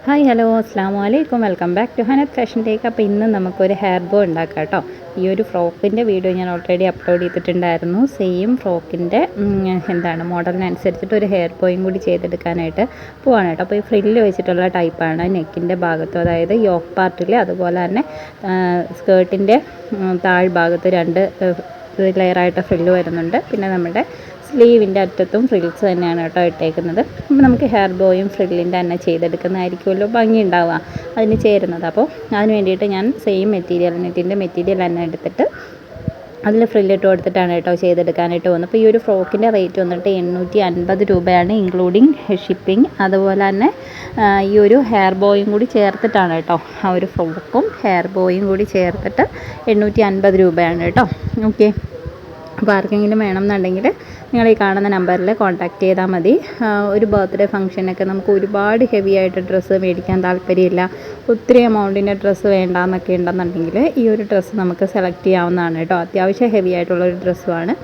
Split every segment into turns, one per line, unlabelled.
Hi hello അസ്സാം വലൈക്കും welcome back to Hanath fashion take. അപ്പോൾ ഇന്ന് നമുക്കൊരു ഹെയർ ബോ ഉണ്ടാക്കാം കേട്ടോ. ഈ ഒരു ഫ്രോക്കിൻ്റെ വീഡിയോ ഞാൻ ഓൾറെഡി അപ്ലോഡ് ചെയ്തിട്ടുണ്ടായിരുന്നു. സെയിം ഫ്രോക്കിൻ്റെ മോഡലിനനുസരിച്ചിട്ട് ഒരു ഹെയർ ബോയും കൂടി ചെയ്തെടുക്കാനായിട്ട് പോവാണ് കേട്ടോ. അപ്പോൾ ഈ ഫ്രില്ല് വെച്ചിട്ടുള്ള ടൈപ്പാണ് നെക്കിൻ്റെ ഭാഗത്തും, അതായത് യോക്ക് പാർട്ടിൽ, അതുപോലെ തന്നെ സ്കേർട്ടിൻ്റെ താഴ്ഭാഗത്ത് രണ്ട് ലെയറായിട്ട് ഫ്രില്ല് വരുന്നുണ്ട്. പിന്നെ നമ്മുടെ സ്ലീവിൻ്റെ അറ്റത്തും ഫ്രിൽസ് തന്നെയാണ് കേട്ടോ ഇട്ടേക്കുന്നത്. അപ്പോൾ നമുക്ക് ഹെയർ ബോയും ഫ്രില്ലിൻ്റെ തന്നെ ചെയ്തെടുക്കുന്നതായിരിക്കുമല്ലോ ഭംഗി ഉണ്ടാവുക, അതിന് ചേരുന്നത്. അപ്പോൾ അതിന് വേണ്ടിയിട്ട് ഞാൻ സെയിം നെറ്റിൻ്റെ മെറ്റീരിയൽ തന്നെ എടുത്തിട്ട് അതിൽ ഫ്രില്ലിട്ട് കൊടുത്തിട്ടാണ് കേട്ടോ ചെയ്തെടുക്കാനായിട്ട് പോകുന്നത്. അപ്പോൾ ഈ ഒരു ഫ്രോക്കിൻ്റെ റേറ്റ് വന്നിട്ട് 850 രൂപയാണ്, ഇൻക്ലൂഡിങ് ഷിപ്പിംഗ്. അതുപോലെ തന്നെ ഈ ഒരു ഹെയർ ബോയും കൂടി ചേർത്തിട്ടാണ് കേട്ടോ, ആ ഒരു ഫ്രോക്കും ഹെയർ ബോയും കൂടി ചേർത്തിട്ട് 850 രൂപയാണ് കേട്ടോ. ഓക്കെ, അപ്പോൾ ആർക്കെങ്കിലും വേണമെന്നുണ്ടെങ്കിൽ നിങ്ങൾ ഈ കാണുന്ന നമ്പറിൽ കോൺടാക്റ്റ് ചെയ്താൽ മതി. ഒരു ബർത്ത്ഡേ ഫംഗ്ഷനൊക്കെ നമുക്ക് ഒരുപാട് ഹെവി ആയിട്ട് ഡ്രസ്സ് മേടിക്കാൻ താല്പര്യമില്ല, ഒത്തിരി എമൗണ്ടിൻ്റെ ഡ്രസ്സ് വേണ്ടാന്നൊക്കെ ഉണ്ടെന്നുണ്ടെങ്കിൽ ഈ ഒരു ഡ്രസ്സ് നമുക്ക് സെലക്ട് ചെയ്യാവുന്നതാണ് കേട്ടോ. അത്യാവശ്യം ഹെവി ആയിട്ടുള്ളൊരു ഡ്രസ്സുമാണ്,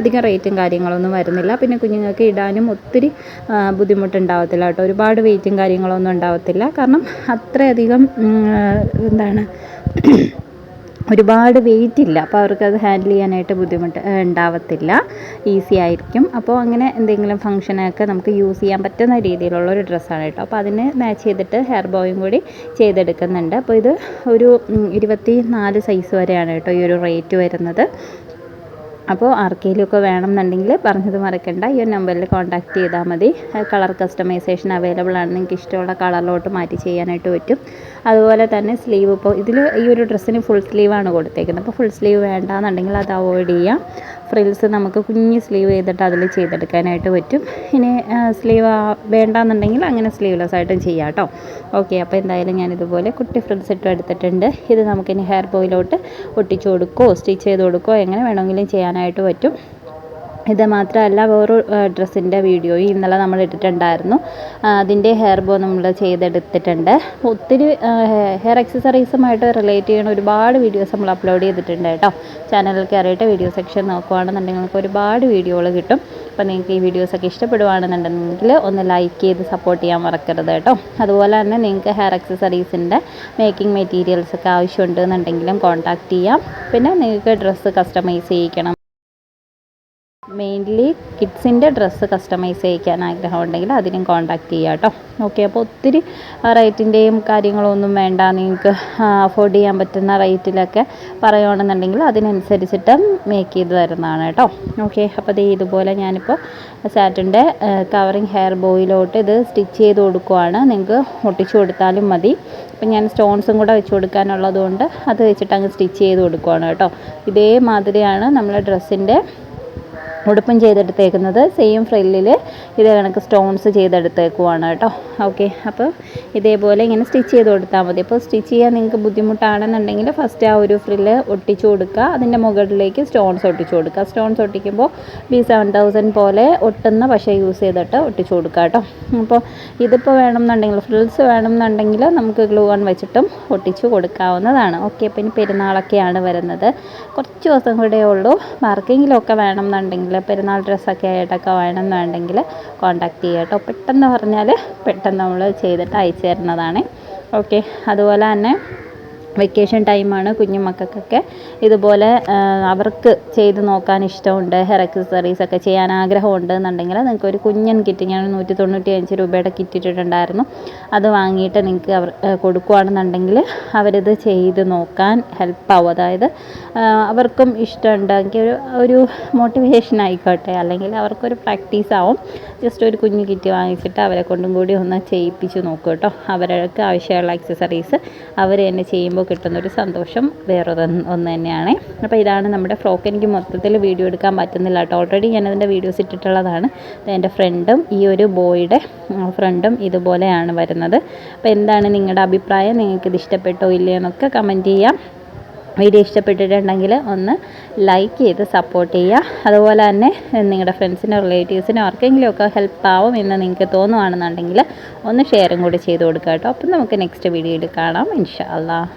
അധികം റേറ്റും കാര്യങ്ങളൊന്നും വരുന്നില്ല. പിന്നെ കുഞ്ഞുങ്ങൾക്ക് ഇടാനും ഒത്തിരി ബുദ്ധിമുട്ടുണ്ടാവത്തില്ല കേട്ടോ, ഒരുപാട് വെയിറ്റും കാര്യങ്ങളൊന്നും ഉണ്ടാവത്തില്ല. കാരണം അത്രയധികം ഒരുപാട് വെയിറ്റ് ഇല്ല, അപ്പോൾ അവർക്കത് ഹാൻഡിൽ ചെയ്യാനായിട്ട് ബുദ്ധിമുട്ട് ഉണ്ടാവത്തില്ല, ഈസി ആയിരിക്കും. അപ്പോൾ അങ്ങനെ എന്തെങ്കിലും ഫംഗ്ഷനൊക്കെ നമുക്ക് യൂസ് ചെയ്യാൻ പറ്റുന്ന രീതിയിലുള്ളൊരു ഡ്രസ്സാണ് കേട്ടോ. അപ്പോൾ അതിന് മാച്ച് ചെയ്തിട്ട് ഹെയർ ബോയും കൂടി ചെയ്തെടുക്കുന്നുണ്ട്. അപ്പോൾ ഇത് ഒരു 24 സൈസ് വരെയാണ് കേട്ടോ ഈ ഒരു റേറ്റ് വരുന്നത്. അപ്പോൾ ആർക്കെങ്കിലുമൊക്കെ വേണമെന്നുണ്ടെങ്കിൽ പറഞ്ഞത് മറക്കണ്ട, ഈ ഒരു നമ്പറിൽ കോൺടാക്റ്റ് ചെയ്താൽ മതി. കളർ കസ്റ്റമൈസേഷൻ അവൈലബിൾ ആണ്, നിങ്ങൾക്ക് ഇഷ്ടമുള്ള കളറിലോട്ട് മാറ്റി ചെയ്യാനായിട്ട് പറ്റും. അതുപോലെ തന്നെ സ്ലീവ്, ഇപ്പോൾ ഇതിൽ ഈ ഒരു ഡ്രസ്സിന് ഫുൾ സ്ലീവാണ് കൊടുത്തേക്കുന്നത്. അപ്പോൾ ഫുൾ സ്ലീവ് വേണ്ടാന്നുണ്ടെങ്കിൽ അത് അവോയ്ഡ് ചെയ്യാം. ഫ്രിൽസ് നമുക്ക് കുഞ്ഞ് സ്ലീവ് ചെയ്തിട്ട് അതിൽ ചെയ്തെടുക്കാനായിട്ട് പറ്റും. ഇനി സ്ലീവ് വേണ്ടാന്നുണ്ടെങ്കിൽ അങ്ങനെ സ്ലീവ്ലെസ് ആയിട്ടും ചെയ്യാം കേട്ടോ. ഓക്കെ, അപ്പോൾ എന്തായാലും ഞാനിതുപോലെ കുട്ടി ഫ്രിൽസ് ഇട്ടും എടുത്തിട്ടുണ്ട്. ഇത് നമുക്കിനി ഹെയർ ബോയിലോട്ട് ഒട്ടിച്ചു കൊടുക്കുകയോ സ്റ്റിച്ച് ചെയ്ത് കൊടുക്കുകയോ എങ്ങനെ വേണമെങ്കിലും ചെയ്യാനായിട്ട് പറ്റും. ഇത് മാത്രമല്ല, വേറൊരു ഡ്രസ്സിൻ്റെ വീഡിയോയും ഇന്നലെ നമ്മൾ ഇട്ടിട്ടുണ്ടായിരുന്നു, അതിൻ്റെ ഹെയർ ബോ നമ്മൾ ചെയ്തെടുത്തിട്ടുണ്ട്. ഒത്തിരി ഹെയർ എക്സസറീസുമായിട്ട് റിലേറ്റ് ചെയ്യുന്ന ഒരുപാട് വീഡിയോസ് നമ്മൾ അപ്ലോഡ് ചെയ്തിട്ടുണ്ട് കേട്ടോ. ചാനലിൽ കയറിയിട്ട് വീഡിയോ സെക്ഷൻ നോക്കുകയാണെന്നുണ്ടെങ്കിൽ നമുക്ക് ഒരുപാട് വീഡിയോകൾ കിട്ടും. അപ്പോൾ നിങ്ങൾക്ക് ഈ വീഡിയോസൊക്കെ ഇഷ്ടപ്പെടുകയാണെന്നുണ്ടെങ്കിൽ ഒന്ന് ലൈക്ക് ചെയ്ത് സപ്പോർട്ട് ചെയ്യാൻ മറക്കരുത് കേട്ടോ. അതുപോലെ തന്നെ നിങ്ങൾക്ക് ഹെയർ എക്സസറീസിൻ്റെ മേക്കിംഗ് മെറ്റീരിയൽസൊക്കെ ആവശ്യമുണ്ടെന്നുണ്ടെങ്കിലും കോൺടാക്റ്റ് ചെയ്യാം. പിന്നെ നിങ്ങൾക്ക് ഡ്രസ്സ് കസ്റ്റമൈസ് ചെയ്യിക്കണം, മെയിൻലി കിഡ്സിൻ്റെ ഡ്രസ്സ് കസ്റ്റമൈസ് ചെയ്യിക്കാൻ ആഗ്രഹമുണ്ടെങ്കിൽ അതിനും കോൺടാക്റ്റ് ചെയ്യാം കേട്ടോ. ഓക്കെ, അപ്പോൾ ഒത്തിരി റേറ്റിൻ്റെയും കാര്യങ്ങളൊന്നും വേണ്ട, നിങ്ങൾക്ക് അഫോർഡ് ചെയ്യാൻ പറ്റുന്ന റേറ്റിലൊക്കെ പറയുകയാണെന്നുണ്ടെങ്കിൽ അതിനനുസരിച്ചിട്ട് മേക്ക് ചെയ്ത് തരുന്നതാണ് കേട്ടോ. ഓക്കെ, അപ്പോൾ ഇതുപോലെ ഞാനിപ്പോൾ സാറ്റിൻ്റെ കവറിങ് ഹെയർ ബോയിലോട്ട് ഇത് സ്റ്റിച്ച് ചെയ്ത് കൊടുക്കുവാണ്. നിങ്ങൾക്ക് ഒട്ടിച്ചു കൊടുത്താലും മതി. അപ്പം ഞാൻ സ്റ്റോൺസും കൂടെ വെച്ച് കൊടുക്കാനുള്ളത് കൊണ്ട് അത് വെച്ചിട്ട് അങ്ങ് സ്റ്റിച്ച് ചെയ്ത് കൊടുക്കുവാണ് കേട്ടോ. ഇതേമാതിരിയാണ് നമ്മൾ ഡ്രസ്സിൻ്റെ ഉടുപ്പും ചെയ്തെടുത്തേക്കുന്നത്. സെയിം ഫ്രില്ലിൽ ഇതേ കണക്ക് സ്റ്റോൺസ് ചെയ്തെടുത്തേക്കുവാണ് കേട്ടോ. ഓക്കെ, അപ്പോൾ ഇതേപോലെ ഇങ്ങനെ സ്റ്റിച്ച് ചെയ്ത് കൊടുത്താൽ മതി. അപ്പോൾ സ്റ്റിച്ച് ചെയ്യാൻ നിങ്ങൾക്ക് ബുദ്ധിമുട്ടാണെന്നുണ്ടെങ്കിൽ ഫസ്റ്റ് ആ ഒരു ഫ്രില്ല് ഒട്ടിച്ചു കൊടുക്കുക, അതിൻ്റെ മുകളിലേക്ക് സ്റ്റോൺസ് ഒട്ടിച്ചു കൊടുക്കുക. സ്റ്റോൺസ് ഒട്ടിക്കുമ്പോൾ B7000 പോലെ ഒട്ടുന്ന പശ യൂസ് ചെയ്തിട്ട് ഒട്ടിച്ചു കൊടുക്കുക കേട്ടോ. അപ്പോൾ ഇതിപ്പോൾ വേണമെന്നുണ്ടെങ്കിൽ ഫ്രിൽസ് വേണമെന്നുണ്ടെങ്കിൽ നമുക്ക് ഗ്ലൂ ഗൺ വെച്ചിട്ടും ഒട്ടിച്ചു കൊടുക്കാവുന്നതാണ്. ഓക്കെ, അപ്പോൾ ഇനി പെരുന്നാളൊക്കെയാണ് വരുന്നത്, കുറച്ച് ദിവസം കൂടെ ഉള്ളൂ. ആർക്കെങ്കിലുമൊക്കെ വേണമെന്നുണ്ടെങ്കിൽ പെരുന്നാൾ ഡ്രസ്സൊക്കെ ആയിട്ടൊക്കെ വേണമെന്നുണ്ടെങ്കിൽ കോൺടാക്റ്റ് ചെയ്യുക കേട്ടോ. പെട്ടെന്ന് പറഞ്ഞാൽ പെട്ടെന്ന് നമ്മൾ ചെയ്തിട്ട് അയച്ചു തരുന്നതാണ്. ഓക്കെ, അതുപോലെ തന്നെ വെക്കേഷൻ ടൈമാണ്, കുഞ്ഞു മക്കൾക്കൊക്കെ ഇതുപോലെ അവർക്ക് ചെയ്ത് നോക്കാൻ ഇഷ്ടമുണ്ട്, ഹെയർ എക്സസറീസൊക്കെ ചെയ്യാൻ ആഗ്രഹമുണ്ട് എന്നുണ്ടെങ്കിൽ നിങ്ങൾക്ക് ഒരു കുഞ്ഞൻ കിറ്റ്, ഞാൻ 195 രൂപയുടെ കിറ്റ് ഇട്ടിട്ടുണ്ടായിരുന്നു, അത് വാങ്ങിയിട്ട് നിങ്ങൾക്ക് കൊടുക്കുകയാണെന്നുണ്ടെങ്കിൽ അവരിത് ചെയ്ത് നോക്കാൻ ഹെൽപ്പാവും. അതായത് അവർക്കും ഇഷ്ടമുണ്ടെങ്കിൽ ഒരു മോട്ടിവേഷൻ ആയിക്കോട്ടെ, അല്ലെങ്കിൽ അവർക്കൊരു പ്രാക്ടീസ് ആവും. ജസ്റ്റ് ഒരു കുഞ്ഞു കിറ്റ് വാങ്ങിച്ചിട്ട് അവരെ കൊണ്ടും കൂടി ഒന്ന് ചെയ്യിപ്പിച്ച് നോക്കും കേട്ടോ. അവർക്ക് ആവശ്യമുള്ള എക്സസറീസ് അവർ തന്നെ ചെയ്യുമ്പോൾ കിട്ടുന്നൊരു സന്തോഷം വേറൊരു ഒന്ന് തന്നെയാണ്. അപ്പോൾ ഇതാണ് നമ്മുടെ ഫ്രോക്ക്. എനിക്ക് മൊത്തത്തിൽ വീഡിയോ എടുക്കാൻ പറ്റുന്നില്ല കേട്ടോ, ഓൾറെഡി ഞാനതിൻ്റെ വീഡിയോസ് ഇട്ടിട്ടുള്ളതാണ്. എൻ്റെ ഫ്രണ്ടും ഈ ഒരു ബോയുടെ ഫ്രണ്ടും ഇതുപോലെയാണ് വരുന്നത്. അപ്പോൾ എന്താണ് നിങ്ങളുടെ അഭിപ്രായം, നിങ്ങൾക്കിത് ഇഷ്ടപ്പെട്ടോ ഇല്ലയോ എന്നൊക്കെ കമൻറ്റ് ചെയ്യാം. വീഡിയോ ഇഷ്ടപ്പെട്ടിട്ടുണ്ടെങ്കിൽ ഒന്ന് ലൈക്ക് ചെയ്ത് സപ്പോർട്ട് ചെയ്യുക. അതുപോലെ തന്നെ നിങ്ങളുടെ ഫ്രണ്ട്സിനോ റിലേറ്റീവ്സിനോ ആർക്കെങ്കിലുമൊക്കെ ഹെൽപ്പ് ആവും എന്ന് നിങ്ങൾക്ക് തോന്നുകയാണെന്നുണ്ടെങ്കിൽ ഒന്ന് ഷെയറും കൂടി ചെയ്ത് കൊടുക്കുക കേട്ടോ. അപ്പം നമുക്ക് നെക്സ്റ്റ് വീഡിയോയിൽ കാണാം ഇൻഷാ അല്ലാഹ്.